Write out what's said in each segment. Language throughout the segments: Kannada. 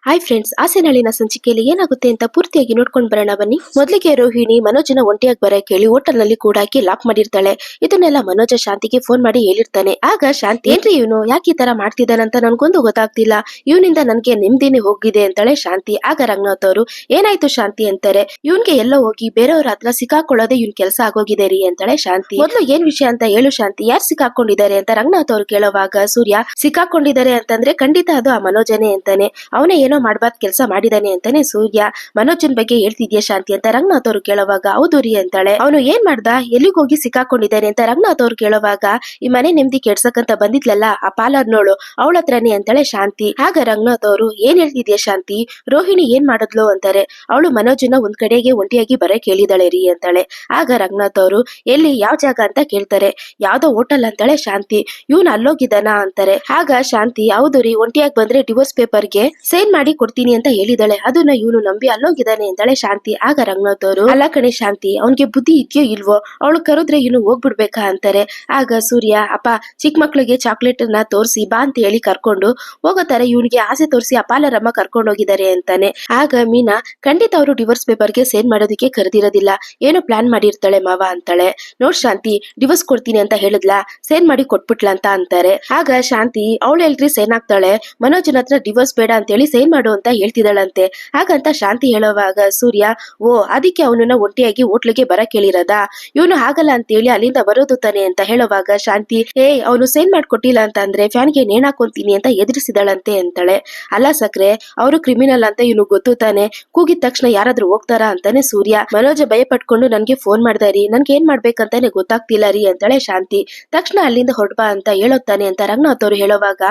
ಹಾಯ್ ಫ್ರೆಂಡ್ಸ್, ಆಸೆನಳಿನ ಸಂಚಿಕೆಯಲ್ಲಿ ಏನಾಗುತ್ತೆ ಅಂತ ಪೂರ್ತಿಯಾಗಿ ನೋಡ್ಕೊಂಡು ಬರೋಣ ಬನ್ನಿ. ಮೊದಲಿಗೆ ರೋಹಿಣಿ ಮನೋಜನ ಒಂಟಿಯಾಗಿ ಬರಕ್ಕೆ ಹೇಳಿ ಹೋಟೆಲ್ ನಲ್ಲಿ ಕೂಡ ಹಾಕಿ ಲಾಕ್ ಮಾಡಿರ್ತಾಳೆ. ಇದನ್ನೆಲ್ಲ ಮನೋಜ ಶಾಂತಿಗೆ ಫೋನ್ ಮಾಡಿ ಹೇಳಿರ್ತಾನೆ. ಆಗ ಶಾಂತಿ, ಏನ್ರಿ ಇವನು ಯಾಕೆ ಈ ತರ ಮಾಡ್ತಿದ್ದಾನಂತ ನನ್ಗೊಂದು ಗೊತ್ತಾಗ್ತಿಲ್ಲ, ಇವನಿಂದ ನನ್ಗೆ ನೆಮ್ಮದಿನೇ ಹೋಗಿದೆ ಅಂತಾಳೆ ಶಾಂತಿ. ಆಗ ರಂಗನಾಥ್ ಅವರು, ಏನಾಯ್ತು ಶಾಂತಿ ಅಂತಾರೆ. ಇವನ್ಗೆ ಎಲ್ಲ ಹೋಗಿ ಬೇರೆಯವ್ರ ಹತ್ರ ಸಿಕ್ಕಾಕೊಳ್ಳೋದೇ ಇವ್ನ್ ಕೆಲಸ ಆಗೋಗಿದೆ ರೀ ಅಂತಾಳೆ ಶಾಂತಿ. ಮೊದಲು ಏನ್ ವಿಷಯ ಅಂತ ಹೇಳು ಶಾಂತಿ, ಯಾರು ಸಿಕ್ಕಾಕೊಂಡಿದ್ದಾರೆ ಅಂತ ರಂಗನಾಥ್ ಅವರು ಕೇಳುವಾಗ ಸೂರ್ಯ, ಸಿಕ್ಕಾಕೊಂಡಿದ್ದಾರೆ ಅಂತಂದ್ರೆ ಖಂಡಿತ ಅದು ಆ ಮನೋಜನೇ ಅಂತಾನೆ. ಅವನೇ ಏನೋ ಮಾಡ್ಬಾರ್ದು ಕೆಲಸ ಮಾಡಿದಾನೆ ಅಂತಾನೆ ಸೂರ್ಯ. ಮನೋಜನ್ ಬಗ್ಗೆ ಹೇಳ್ತಿದ್ಯಾ ಶಾಂತಿ ಅಂತ ರಂಗನಾಥ್ ಅವರು ಕೇಳುವಾಗ, ಹೌದು ರೀ ಅಂತಾಳೆ. ಅವನು ಏನ್ ಮಾಡ್ದ, ಎಲ್ಲಿಗೆ ಹೋಗಿ ಸಿಕ್ಕಾಕೊಂಡಿದ್ದಾನೆ ಅಂತ ರಂಗನಾಥ್ ಅವರು ಕೇಳುವಾಗ, ಈ ಮನೆ ನೆಮ್ಮದಿ ಕೆಡ್ಸಕ್ಕಂತ ಬಂದಿದ್ಲಲ್ಲ ಆ ಪಾರ್ಲರ್ನೋಳು, ಅವಳ ಹತ್ರನೇ ಅಂತಾಳೆ ಶಾಂತಿ. ಆಗ ರಂಗನಾಥ್ ಅವರು, ಏನ್ ಹೇಳ್ತಿದ್ಯಾ ಶಾಂತಿ, ರೋಹಿಣಿ ಏನ್ ಮಾಡಿದ್ಲು ಅಂತಾರೆ. ಅವಳು ಮನೋಜನ ಒಂದ್ ಕಡೆಗೆ ಒಂಟಿಯಾಗಿ ಬರಕ್ ಹೇಳಿದಾಳೆ ರೀ ಅಂತಾಳೆ. ಆಗ ರಂಗನಾಥ್ ಅವರು, ಎಲ್ಲಿ, ಯಾವ ಜಾಗ ಅಂತ ಕೇಳ್ತಾರೆ. ಯಾವ್ದೋ ಹೋಟೆಲ್ ಅಂತಾಳೆ ಶಾಂತಿ. ಇವನು ಅಲ್ಲೋಗಿದ್ದಾನ ಅಂತಾರೆ. ಆಗ ಶಾಂತಿ, ಹೌದು ರೀ, ಒಂಟಿಯಾಗಿ ಬಂದ್ರೆ ಡಿವೋರ್ಸ್ ಪೇಪರ್ಗೆ ಸೈನ್ ಮಾಡಿ ಕೊಡ್ತೀನಿ ಅಂತ ಹೇಳಿದಾಳೆ. ಅದನ್ನ ಇವನು ನಂಬಿ ಅಲ್ಲೋಗಿದ್ದಾನೆ ಅಂತಾಳೆ ಶಾಂತಿ. ಆಗ ರಂಗನಾಥ್ ಅವರು, ಅಲ್ಲ ಕಣೆ ಶಾಂತಿ, ಅವನ್ಗೆ ಬುದ್ಧಿ ಇದೆಯೋ ಇಲ್ವೋ, ಅವಳು ಕರೆದ್ರೆ ಇವನು ಹೋಗ್ಬಿಡ್ಬೇಕಾ ಅಂತಾರೆ. ಆಗ ಸೂರ್ಯ, ಅಪ್ಪ, ಚಿಕ್ಕ ಮಕ್ಳಿಗೆ ಚಾಕ್ಲೇಟ್ ನ ತೋರಿಸಿ ಬಾ ಅಂತ ಹೇಳಿ ಕರ್ಕೊಂಡು ಹೋಗೋ ತರ ಇವನಿಗೆ ಆಸೆ ತೋರಿಸಿ ಆ ಪಾರ್ಲರಮ್ಮ ಕರ್ಕೊಂಡು ಹೋಗಿದ್ದಾರೆ ಅಂತಾನೆ. ಆಗ ಮೀನಾ, ಖಂಡಿತ ಅವರು ಡಿವೋರ್ಸ್ ಪೇಪರ್ಗೆ ಸೈನ್ ಮಾಡೋದಕ್ಕೆ ಕರೆದಿರೋದಿಲ್ಲ, ಏನೋ ಪ್ಲಾನ್ ಮಾಡಿರ್ತಾಳೆ ಮಾವ ಅಂತಾಳೆ. ನೋಡ್ ಶಾಂತಿ, ಡಿವೋರ್ಸ್ ಕೊಡ್ತೀನಿ ಅಂತ ಹೇಳಿದ್ಲಾ, ಸೈನ್ ಮಾಡಿ ಕೊಟ್ಬಿಟ್ಲ ಅಂತ ಅಂತಾರೆ. ಆಗ ಶಾಂತಿ, ಅವಳು ಎಲ್ರಿ ಸೈನ್ ಆಗ್ತಾಳೆ, ಮನೋಜನ ಹತ್ರ ಡಿವೋರ್ಸ್ ಬೇಡ ಅಂತ ಹೇಳಿ ಸೈನ್ ಮಾಡು ಅಂತ ಹೇಳ್ತಿದ್ದಾಳಂತೆ. ಹಾಗಂತ ಶಾಂತಿ ಹೇಳುವಾಗ ಸೂರ್ಯ, ಓ, ಅದಕ್ಕೆ ಅವನನ್ನ ಒಂಟಿಯಾಗಿ ಹೋಟ್ಲಿಗೆ ಬರಕ್ ಹೇಳಿರೋದ, ಇವನು ಆಗಲ್ಲ ಅಂತ ಹೇಳಿ ಅಲ್ಲಿಂದ ಬರೋದು ತಾನೆ ಅಂತ ಹೇಳುವಾಗ ಶಾಂತಿ, ಅವನು ಸೈನ್ ಮಾಡ್ಕೊಟ್ಟಿಲ್ಲ ಅಂತ ಅಂದ್ರೆ ಫ್ಯಾನ್ಗೆ ನೇಣ್ ಹಾಕೊಂತೀನಿ ಅಂತ ಎದುರಿಸಿದಳಂತೆ ಅಂತಾಳೆ. ಅಲ್ಲ ಸಕ್ರೆ, ಅವರು ಕ್ರಿಮಿನಲ್ ಅಂತ ಇವನು ಗೊತ್ತು ತಾನೆ, ಕೂಗಿದ ತಕ್ಷಣ ಯಾರಾದ್ರೂ ಹೋಗ್ತಾರಾ ಅಂತಾನೆ ಸೂರ್ಯ. ಮನೋಜ ಭಯ ಪಟ್ಕೊಂಡು ನನ್ಗೆ ಫೋನ್ ಮಾಡ್ದಾರಿ, ನನ್ಗೆ ಏನ್ ಮಾಡ್ಬೇಕಂತಾನೆ ಗೊತ್ತಾಗ್ತಿಲ್ಲ ರೀ ಅಂತಾಳೆ ಶಾಂತಿ. ತಕ್ಷಣ ಅಲ್ಲಿಂದ ಹೊರಡ್ಬಾ ಅಂತ ಹೇಳೋತಾನೆ ಅಂತ ರಂಗನಾಥ್ ಅವರು ಹೇಳುವಾಗ,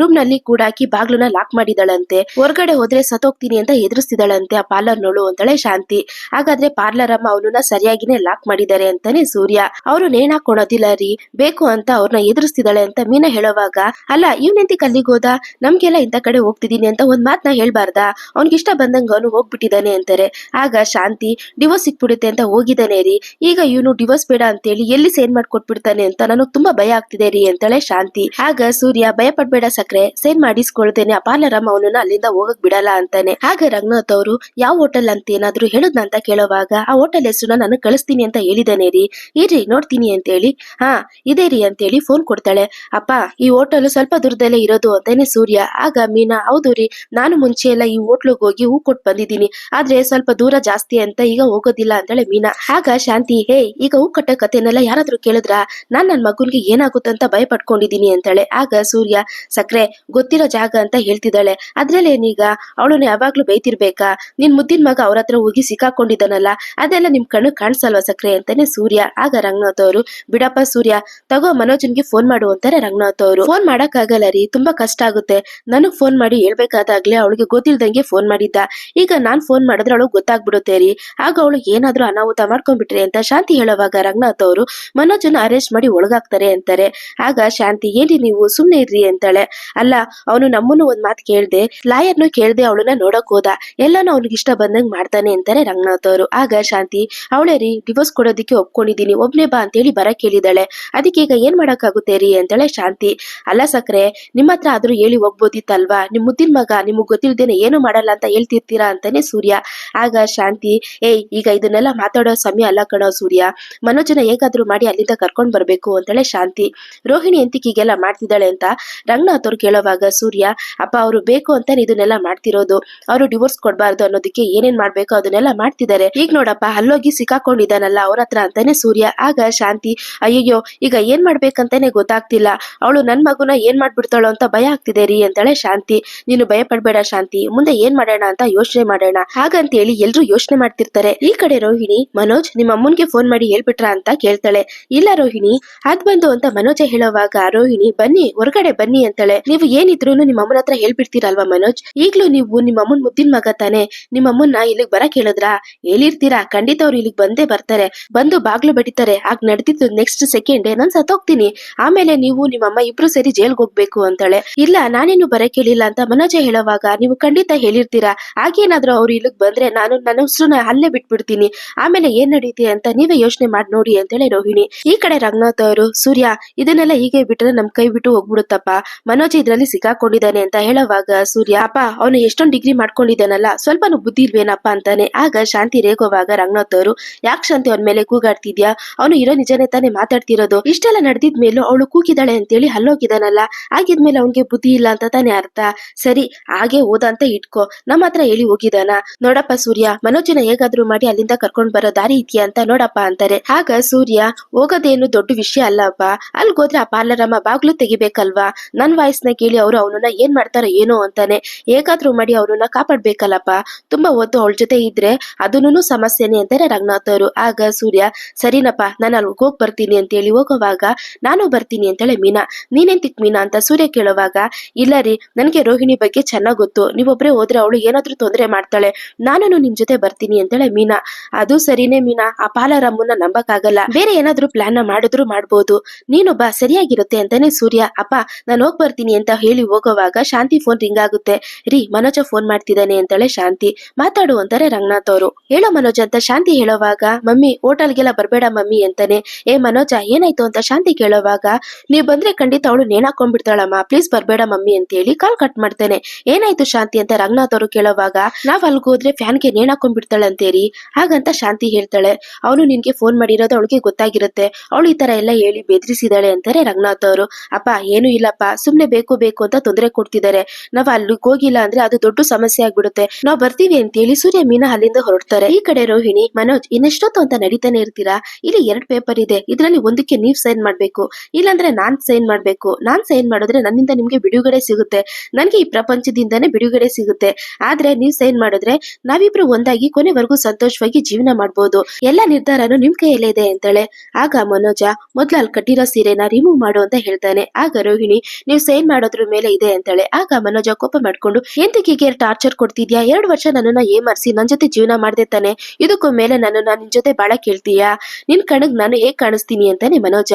ರೂಮ್ ನಲ್ಲಿ ಕೂಡ ಹಾಕಿ ಬಾಗ್ಲನ್ನ ಲಾಕ್ ಮಾಡಿದಳಂತೆ. ಹೊರಗಡೆ ಹೋದ್ರೆ ಸತ್ತೋಗ್ತೀನಿ ಅಂತ ಎದುರಿಸ್ತಿದಳಂತೆ ಆ ಪಾರ್ಲರ್ ನೋಳು ಅಂತಾಳೆ ಶಾಂತಿ. ಹಾಗಾದ್ರೆ ಪಾರ್ಲರ್ ಅಮ್ಮ ಅವನನ್ನ ಸರಿಯಾಗಿನೇ ಲಾಕ್ ಮಾಡಿದ್ದಾರೆ ಅಂತಾನೆ ಸೂರ್ಯ. ಅವರು ನೇಣ್ ಹಾಕೊಳೋದಿಲ್ಲ ರೀ, ಬೇಕು ಅಂತ ಅವ್ರನ್ನ ಎದುರಿಸ್ತಿದ್ದಾಳೆ ಅಂತ ಮೀನಾ ಹೇಳುವಾಗ, ಅಲ್ಲ ಇವ್ನೆಂತಿಕ್ ಅಲ್ಲಿಗೆ ಹೋದ, ನಮ್ಗೆಲ್ಲ ಇಂತ ಕಡೆ ಹೋಗ್ತಿದೀನಿ ಅಂತ ಒಂದ್ ಮಾತನ್ನ ಹೇಳ್ಬಾರ್ದ, ಅವ್ನಿಗಿಷ್ಟ ಬಂದಂಗ ಅವನು ಹೋಗ್ಬಿಟ್ಟಿದ್ದಾನೆ ಅಂತಾರೆ. ಆಗ ಶಾಂತಿ, ಡಿವೋರ್ಸ್ ಸಿಕ್ಬಿಡುತ್ತೆ ಅಂತ ಹೋಗಿದ್ದಾನೆ ರೀ, ಈಗ ಇವನು ಡಿವೋರ್ಸ್ ಬೇಡ ಅಂತೇಳಿ ಎಲ್ಲಿ ಸೈನ್ ಮಾಡ್ಕೊಟ್ಬಿಡ್ತಾನೆ ಅಂತ ನನಗ್ ತುಂಬಾ ಭಯ ಆಗ್ತಿದೆ ರೀ ಅಂತಾಳೆ ಶಾಂತಿ. ಆಗ ಸೂರ್ಯ, ಭಯ ಪಡ್ಬೇಡ ಸಕ್ರೆ, ಸೈನ್ ಮಾಡಿಸ್ಕೊಳ್ತೇನೆ, ಆ ಪಾರ್ಲರ್ ಅಮ್ಮ ಅವನನ್ನ ಅಲ್ಲಿಂದ ಹೋಗಕ್ ಬಿಡಲ್ಲ ಅಂತಾನೆ. ಆಗ ರಂಗನಾಥ್ ಅವರು, ಯಾವ ಹೋಟೆಲ್ ಅಂತ ಏನಾದ್ರು ಹೇಳುದ್ನ ಅಂತ ಕೇಳುವಾಗ, ಆ ಹೋಟೆಲ್ ಹೆಸರು ನಾನು ಕಳಿಸ್ತೀನಿ ಅಂತ ಹೇಳಿದಾನೆ ರೀ, ಇರ್ರಿ ನೋಡ್ತೀನಿ ಅಂತ ಹೇಳಿ, ಹಾ ಇದೇ ರೀ ಅಂತ ಹೇಳಿ ಫೋನ್ ಕೊಡ್ತಾಳೆ. ಅಪ್ಪ, ಈ ಹೋಟೆಲ್ ಸ್ವಲ್ಪ ದೂರದಲ್ಲೇ ಇರೋದು ಅಂತಾನೆ ಸೂರ್ಯ. ಆಗ ಮೀನಾ, ಹೌದು ರೀ, ನಾನು ಮುಂಚೆ ಎಲ್ಲ ಈ ಹೋಟ್ಲಿಗೆ ಹೋಗಿ ಹೂ ಕೊಟ್ಟು ಬಂದಿದ್ದೀನಿ, ಆದ್ರೆ ಸ್ವಲ್ಪ ದೂರ ಜಾಸ್ತಿ ಅಂತ ಈಗ ಹೋಗೋದಿಲ್ಲ ಅಂತಾಳೆ ಮೀನಾ. ಆಗ ಶಾಂತಿ, ಈಗ ಹೂ ಕಟ್ಟ ಕಥೆನೆಲ್ಲ ಯಾರಾದ್ರೂ ಕೇಳಿದ್ರ, ನಾನ್ ನನ್ ಮಗುನ್ಗೆ ಏನಾಗುತ್ತಂತ ಭಯ ಪಟ್ಕೊಂಡಿದೀನಿ ಅಂತಾಳೆ. ಆಗ ಸೂರ್ಯ, ಸಕ್ರೆ, ಗೊತ್ತಿರೋ ಜಾಗ ಅಂತ ಹೇಳ್ತಿದ್ದಾಳೆ, ಅದ್ರಲ್ಲೇನೀಗ, ಅವಳನ್ನ ಯಾವಾಗ್ಲೂ ಬೈತಿರ್ಬೇಕಾ, ನಿನ್ ಮುದ್ದಿನ ಮಗ ಅವ್ರ ಹತ್ರ ಹೋಗಿ ಸಿಕ್ಕಾಕೊಂಡಿದ್ದಾನಲ್ಲ, ಅದೆಲ್ಲ ನಿಮ್ ಕಣ್ಣು ಕಾಣಿಸಲ್ವಾ ಸಕ್ರೆ ಅಂತಾನೆ ಸೂರ್ಯ. ಆಗ ರಂಗನಾಥ್ ಅವರು, ಬಿಡಪ್ಪ ಸೂರ್ಯ, ತಗೋ ಮನೋಜನ್ಗೆ ಫೋನ್ ಮಾಡು ಅಂತಾರೆ ರಂಗನಾಥ್ ಅವರು. ಫೋನ್ ಮಾಡಕ್ ಆಗಲ್ಲ ರೀ, ತುಂಬಾ ಕಷ್ಟ ಆಗುತ್ತೆ, ನನಗ್ ಫೋನ್ ಮಾಡಿ ಹೇಳ್ಬೇಕಾದಾಗ್ಲೇ ಅವಳಿಗೆ ಗೊತ್ತಿಲ್ದಂಗೆ ಫೋನ್ ಮಾಡಿದ್ದ, ಈಗ ನಾನ್ ಫೋನ್ ಮಾಡಿದ್ರೆ ಅವಳು ಗೊತ್ತಾಗ್ಬಿಡುತ್ತೆ ರೀ, ಆಗ ಅವಳು ಏನಾದ್ರೂ ಅನಾಹುತ ಮಾಡ್ಕೊಂಡ್ಬಿಟ್ರೆ ಅಂತ ಶಾಂತಿ ಹೇಳುವಾಗ ರಂಗನಾಥ್ ಅವರು, ಮನೋಜನ ಅರೆಸ್ಟ್ ಮಾಡಿ ಒಳಗಾಗ್ತಾರೆ ಅಂತಾರೆ. ಆಗ ಶಾಂತಿ, ಏನ್ರಿ ನೀವು ಸುಮ್ನೆ ಇರ್ರಿ ಅಂತಾಳೆ. ಅಲ್ಲ, ಅವನು ನಮ್ಮನ್ನು ಒಂದ್ ಮಾತು ಕೇಳ್ದೆ, ಲಾಯರ್ನು ಕೇಳ್ದೆ ಅವಳನ್ನ ನೋಡಕ್ ಹೋದ, ಎಲ್ಲಾನು ಅವ್ನಿಗೆ ಇಷ್ಟ ಬಂದಂಗ್ ಮಾಡ್ತಾನೆ ಅಂತಾರೆ ರಂಗನಾಥ್ ಅವರು. ಆಗ ಶಾಂತಿ, ಅವಳೇ ರೀ, ಡಿವೋರ್ಸ್ ಕೊಡೋದಿಕ್ಕೆ ಒಪ್ಕೊಂಡಿದೀನಿ, ಒಬ್ನೇ ಬಾ ಅಂತ ಹೇಳಿ ಬರಕ್ ಹೇಳಿದಾಳೆ, ಅದಕ್ಕೆ ಈಗ ಏನ್ ಮಾಡಕ್ಕಾಗುತ್ತೆ ರೀ ಅಂತಾಳೆ ಶಾಂತಿ. ಅಲ್ಲ ಸಕ್ರೆ, ನಿಮ್ಮ ಹತ್ರ ಆದ್ರೂ ಹೇಳಿ ಹೋಗ್ಬೋದಿತ್ತಲ್ವಾ, ನಿಮ್ ಮುದ್ದಿನ ಮಗ ನಿಮಗ್ ಗೊತ್ತಿಲ್ದೇನೆ ಏನು ಮಾಡಲ್ಲ ಅಂತ ಹೇಳ್ತಿರ್ತೀರಾ ಅಂತಾನೆ ಸೂರ್ಯ. ಆಗ ಶಾಂತಿ, ಈಗ ಇದನ್ನೆಲ್ಲ ಮಾತಾಡೋ ಸಮಯ ಅಲ್ಲ ಕಣೋ ಸೂರ್ಯ, ಮನೋಜನ ಹೇಗಾದ್ರೂ ಮಾಡಿ ಅಲ್ಲಿಂದ ಕರ್ಕೊಂಡ್ ಬರ್ಬೇಕು ಅಂತಾಳೆ ಶಾಂತಿ. ರೋಹಿಣಿ ಎಂತಿಕ್ ಹೀಗೆಲ್ಲ ಮಾಡ್ತಿದ್ದಾಳೆ ಅಂತ ರಂಗನಾಥ್ ಅವ್ರು ಕೇಳುವಾಗ ಸೂರ್ಯ, ಅಪ್ಪ, ಅವರು ಬೇಕು ಅಂತ ಇದನ್ನೆಲ್ಲ ಮಾಡ್ತಿರೋದು, ಅವರು ಡಿವೋರ್ಸ್ ಕೊಡ್ಬಾರ್ದು ಅನ್ನೋದಕ್ಕೆ ಏನೇನ್ ಮಾಡ್ಬೇಕೋ ಅದನ್ನೆಲ್ಲ ಮಾಡ್ತಿದ್ದಾರೆ, ಈಗ ನೋಡಪ್ಪ ಅಲ್ಲೋಗಿ ಸಿಕ್ಕಾಕೊಂಡಿದ್ದಾನಲ್ಲ ಅವ್ರ ಹತ್ರ ಅಂತಾನೆ ಸೂರ್ಯ. ಆಗ ಶಾಂತಿ, ಅಯ್ಯಯ್ಯೋ, ಈಗ ಏನ್ ಮಾಡ್ಬೇಕಂತಾನೆ ಗೊತ್ತಾಗ್ತಿಲ್ಲ, ಅವಳು ನನ್ ಮಗುನ ಏನ್ ಮಾಡ್ಬಿಡ್ತಾಳೋ ಅಂತ ಭಯ ಆಗ್ತಿದೆ ರೀ ಅಂತಾಳೆ ಶಾಂತಿ. ನೀನು ಭಯ ಪಡ್ಬೇಡ ಶಾಂತಿ, ಮುಂದೆ ಏನ್ ಮಾಡೋಣ ಅಂತ ಯೋಚನೆ ಮಾಡೋಣ ಹಾಗಂತ ಹೇಳಿ ಎಲ್ರು ಯೋಚನೆ ಮಾಡ್ತಿರ್ತಾರೆ. ಈ ಕಡೆ ರೋಹಿಣಿ, ಮನೋಜ್ ನಿಮ್ಮ ಅಮ್ಮನ್ಗೆ ಫೋನ್ ಮಾಡಿ ಹೇಳ್ಬಿಟ್ರ ಅಂತ ಕೇಳ್ತಾಳೆ. ಇಲ್ಲ ರೋಹಿಣಿ, ಅದ್ ಬಂದು ಅಂತ ಮನೋಜ ಹೇಳುವಾಗ ರೋಹಿಣಿ, ಬನ್ನಿ ಹೊರಗಡೆ ಬನ್ನಿ ಅಂತಾಳೆ. ನೀವು ಏನಿದ್ರು ನಿಮ್ಮ ಅಮ್ಮನ ಹತ್ರ ಹೇಳ್ಬಿಡ್ತೀರಲ್ವಾ ಮನೋಜ್, ಈಗ್ಲೂ ನೀವು ನಿಮ್ಮ ಅಮ್ಮನ್ ಮುದ್ದಿನ ಮಗ ತಾನೆ, ನಿಮ್ಮ ಅಮ್ಮನ್ನ ಇಲ್ಲಿಗೆ ಬರಕ್ ಹೇಳಿದ್ರಾ, ಹೇಳಿರ್ತೀರಾ, ಖಂಡಿತ ಅವ್ರು ಇಲ್ಲಿಗೆ ಬಂದೇ ಬರ್ತಾರೆ, ಬಂದು ಬಾಗ್ಲು ಬಡಿತಾರೆ, ಆಗ ನಡೆದಿದ್ದು ನೆಕ್ಸ್ಟ್ ಸೆಕೆಂಡ್ ನಾನ್ ಸತ್ತೋಗ್ತೀನಿ, ಆಮೇಲೆ ನೀವು ನಿಮ್ಮಮ್ಮ ಇಬ್ರು ಸೇರಿ ಜೈಲ್ಗೆ ಹೋಗ್ಬೇಕು ಅಂತಾಳೆ. ಇಲ್ಲ, ನಾನೇನು ಬರಕ್ ಹೇಳಿಲ್ಲ ಅಂತ ಮನೋಜ ಹೇಳುವಾಗ, ನೀವು ಖಂಡಿತ ಹೇಳಿರ್ತೀರಾ, ಹಾಗೇನಾದ್ರೂ ಅವ್ರು ಇಲ್ಲಿಗೆ ಬಂದ್ರೆ ನಾನು ನನ್ನ ಉಸಿರನ್ನ ಅಲ್ಲೇ ಬಿಟ್ಬಿಡ್ತೀನಿ, ಆಮೇಲೆ ಏನ್ ನಡೀತಿ ಅಂತ ನೀವೇ ಯೋಚನೆ ಮಾಡಿ ನೋಡಿ ಅಂತೇಳಿ ರೋಹಿಣಿ. ಈ ಕಡೆ ರಂಗನಾಥ್ ಅವರು, ಸೂರ್ಯ, ಇದನ್ನೆಲ್ಲ ಹೀಗೆ ಬಿಟ್ರೆ ನಮ್ ಕೈ ಬಿಟ್ಟು ಹೋಗ್ಬಿಡುತ್ತಪ್ಪ, ಮನೋಜ್ ಇದ್ರಲ್ಲಿ ಸಿಕ್ಕಾಕೊಂಡಿದ್ದಾನೆ ಅಂತ ಹೇಳುವಾಗ ಸೂರ್ಯ, ಅಪ್ಪ ಅವನು ಎಷ್ಟೊಂದು ಡಿಗ್ರಿ ಮಾಡ್ಕೊಂಡಿದ್ದಾನಲ್ಲ, ಸ್ವಲ್ಪನೂ ಬುದ್ಧಿ ಇಲ್ವೇನಪ್ಪ ಅಂತಾನೆ. ಆಗ ಶಾಂತಿ ರೇಗೋವಾಗ ರಂಗನಾಥ್ ಅವರು, ಯಾಕೆ ಶಾಂತಿ ಅವನ ಮೇಲೆ ಕೂಗಾಡ್ತಿದ್ಯಾ, ಅವನು ಇರೋ ನಿಜನೇ ತಾನೇ ಮಾತಾಡ್ತಿರೋದು, ಇಷ್ಟೆಲ್ಲ ನಡೆದಿದ್ ಮೇಲೂ ಅವಳು ಕೂಗಿದಾಳೆ ಅಂತೇಳಿ ಹಲ್ಲೋಗಿದಾನಲ್ಲ, ಆಗಿದ್ಮೇಲೆ ಅವನ್ಗೆ ಬುದ್ಧಿ ಇಲ್ಲ ಅಂತ ತಾನೇ ಅರ್ಥ. ಸರಿ, ಹಾಗೆ ಹೋದ ಅಂತ ಇಟ್ಕೋ, ನಮ್ಮ ಹತ್ರ ಹೇಳಿ ಹೋಗಿದಾನ. ನೋಡಪ್ಪ ಸೂರ್ಯ, ಮನೋಜನ ಹೇಗಾದ್ರೂ ಮಾಡಿ ಅಲ್ಲಿಂದ ಕರ್ಕೊಂಡ್ ಬರೋ ದಾರಿ ಇದೆಯಾ ಅಂತ ನೋಡಪ್ಪ ಅಂತಾರೆ. ಆಗ ಸೂರ್ಯ, ಹೋಗೋದೇನು ದೊಡ್ಡ ವಿಷಯ ಅಲ್ಲಪ್ಪ, ಅಲ್ಗೋದ್ರೆ ಆ ಪಾರ್ಲರಮ್ಮ ಬಾಗ್ಲು ತೆಗಿಬೇಕಲ್ವಾ, ನನ್ ವಾಯ್ಸ್ನ ಕೇಳಿ ಅವರು ಅವನನ್ನ ಏನ್ ಮಾಡ್ತಾರೋ ಏನೋ ಅಂತಾನೆ. ಹೇಗಾದ್ರೂ ಮಾಡಿ ಅವನನ್ನ ಕಾಪಾಡ್ಬೇಕಲ್ಲಪ್ಪ, ತುಂಬಾ ಹೊತ್ತು ಅವಳ ಜೊತೆ ಇದ್ರೆ ಅದನ್ನೂ ಸಮಸ್ಯೆನೆ ಅಂತಾರೆ ರಂಗನಾಥ್ ಅವರು. ಆಗ ಸೂರ್ಯ, ಸರಿನಪ್ಪ, ನಾನು ಅಲ್ಲಿ ಹೋಗ್ ಬರ್ತೀನಿ ಅಂತೇಳಿ ಹೋಗುವಾಗ, ನಾನು ಬರ್ತೀನಿ ಅಂತೇಳಿ ಮೀನಾ, ನೀನೆಂತಿಕ್ ಮೀನಾ ಅಂತ ಸೂರ್ಯ ಕೇಳುವಾಗ, ಇಲ್ಲ ರೀ, ನನ್ಗೆ ರೋಹಿಣಿ ಬಗ್ಗೆ ಚೆನ್ನಾಗ್ ಗೊತ್ತು, ನೀವೊಬ್ರೆ ಹೋದ್ರೆ ಅವಳು ಏನಾದ್ರೂ ತೊಂದರೆ ಮಾಡ್ತಾಳೆ, ನಾನು ನಿಮ್ ಜೊತೆ ಬರ್ತೀನಿ ಅಂತೇಳಿ ಮೀನಾ. ಅದು ಸರಿನೇ ಮೀನಾ, ಆ ಪಾಲರಮ್ಮನ್ನ ನಂಬಕ್ಕಾಗಲ್ಲ, ಬೇರೆ ಏನಾದ್ರೂ ಪ್ಲಾನ್ ಮಾಡಿದ್ರು ಮಾಡ್ಬೋದು, ನೀನೊಬ್ಬ ಸರಿಯಾಗಿರುತ್ತೆ ಅಂತಾನೆ ಸೂರ್ಯ. ಅಪ್ಪ, ನಾನು ಹೋಗ್ ಬರ್ತೀನಿ ಅಂತ ಹೇಳಿ ಹೋಗುವಾಗ ಶಾಂತಿ ಫೋನ್ ರಿಂಗ್ ಆಗುತ್ತೆ. ರೀ, ಮನೋಜ ಫೋನ್ ಮಾಡ್ತಿದ್ದಾನೆ ಅಂತಾಳೆ ಶಾಂತಿ. ಮಾತಾಡು ಅಂತಾರೆ ರಂಗನಾಥ್ ಅವರು. ಹೇಳೋ ಮನೋಜ್ ಅಂತ ಶಾಂತಿ ಹೇಳೋವಾಗ, ಮಮ್ಮಿ ಹೋಟೆಲ್ಗೆಲ್ಲ ಬರ್ಬೇಡ ಮಮ್ಮಿ ಅಂತಾನೆ. ಏ ಮನೋಜ, ಏನಾಯ್ತು ಅಂತ ಶಾಂತಿ ಕೇಳೋವಾಗ, ನೀವ್ ಬಂದ್ರೆ ಖಂಡಿತ ಅವಳು ನೇಣಾಕೊಂಡ್ಬಿಡ್ತಾಳಮ್ಮ, ಪ್ಲೀಸ್ ಬರ್ಬೇಡ ಮಮ್ಮಿ ಅಂತ ಹೇಳಿ ಕಾಲ್ ಕಟ್ ಮಾಡ್ತಾನೆ. ಏನಾಯ್ತು ಶಾಂತಿ ಅಂತ ರಂಗನಾಥ್ ಅವರು ಕೇಳೋವಾಗ, ನಾವ್ ಅಲ್ಗೋದ್ರೆ ಫ್ಯಾನ್ಗೆ ನೇಣಾಕೊಂಡ್ಬಿಡ್ತಾಳಂತೇರಿ. ಹಾಗಂತ ಶಾಂತಿ ಹೇಳ್ತಾಳೆ, ಅವನು ನಿನ್ಗೆ ಫೋನ್ ಮಾಡಿರೋದು ಅವಳಿಗೆ ಗೊತ್ತಾಗಿರುತ್ತೆ, ಅವಳು ಈ ತರ ಎಲ್ಲ ಹೇಳಿ ಬೆದರಿಸಿದಾಳೆ ಅಂತಾರೆ ರಂಗನಾಥ್ ಅವರು. ಅಪ್ಪ, ಏನು ಇಲ್ಲಪ್ಪ, ಸುಮ್ನೆ ಬೇಕು ಬೇಕು ಅಂತ ತೊಂದರೆ ಕೊಡ್ತಿದ್ದಾರೆ, ನಾವ್ ಅಲ್ಲಿಗೆ ಹೋಗಿಲ್ಲ ಅಂದ್ರೆ ಅದು ದೊಡ್ಡ ಸಮಸ್ಯೆ ಆಗ್ಬಿಡುತ್ತೆ, ನಾವ್ ಬರ್ತೀವಿ ಅಂತೇಳಿ ಸೂರ್ಯ ಮೀನಾ ಅಲ್ಲಿಂದ ಹೊರಡ್ತಾರೆ. ಈ ಕಡೆ ರೋಹಿಣಿ, ಮನೋಜ್ ಇನ್ನೆಷ್ಟೊತ್ತು ಅಂತ ನಡೀತಾನೆ ಇರ್ತೀರಾ, ಇಲ್ಲಿ 2 ಪೇಪರ್ ಇದೆ, ಇದ್ರಲ್ಲಿ ಒಂದಕ್ಕೆ ನೀವ್ ಸೈನ್ ಮಾಡ್ಬೇಕು, ಇಲ್ಲಾಂದ್ರೆ ನಾನ್ ಸೈನ್ ಮಾಡ್ಬೇಕು, ನಾನ್ ಸೈನ್ ಮಾಡಿದ್ರೆ ನನ್ನಿಂದ ನಿಮ್ಗೆ ಬಿಡುಗಡೆ ಸಿಗುತ್ತೆ, ನನ್ಗೆ ಈ ಪ್ರಪಂಚದಿಂದಾನೇ ಬಿಡುಗಡೆ ಸಿಗುತ್ತೆ, ಆದ್ರೆ ನೀವ್ ಸೈನ್ ಮಾಡಿದ್ರೆ ನಾವಿಬ್ರು ಒಂದಾಗಿ ಕೊನೆವರೆಗೂ ಸಂತೋಷವಾಗಿ ಜೀವನ ಮಾಡ್ಬೋದು, ಎಲ್ಲ ನಿರ್ಧಾರನು ನಿಮ್ ಕೈಯಲ್ಲೇ ಇದೆ ಅಂತಾಳೆ. ಆಗ ಮನೋಜ, ಮೊದ್ಲು ಅಲ್ಲಿ ಕಟ್ಟಿರೋ ಸೀರೆನ ರಿಮೂವ್ ಮಾಡು ಅಂತ ಹೇಳ್ತಾನೆ. ಆಗ ರೋಹಿಣಿ, ನೀವ್ ಸೈನ್ ಮಾಡೋದ್ರ ಮೇಲೆ ಇದೆ ಅಂತಾಳೆ. ಆಗ ಮನೋಜ ಕೋಪ ಮಾಡ್ಕೊಂಡು, ಎಂತಕೀಗೆ ಟಾರ್ಚರ್ ಕೊಡ್ತಿದ್ಯಾ, 2 ವರ್ಷ ನನ್ನನ್ನ ಏಮಾರ್ಸಿ ನನ್ ಜೊತೆ ಜೀವನ ಮಾಡ್ದೆ ತಾನೆ, ಇದಕ್ಕೂ ಮೇಲೆ ನನ್ನನ್ನ ನಿನ್ ಜೊತೆ ಬಾಳ ಕೇಳ್ತೀಯಾ, ನಿನ್ ಕಣಗ್ ನಾನು ಹೇಗ್ ಕಾಣಿಸ್ತೀನಿ ಅಂತಾನೆ ಮನೋಜ.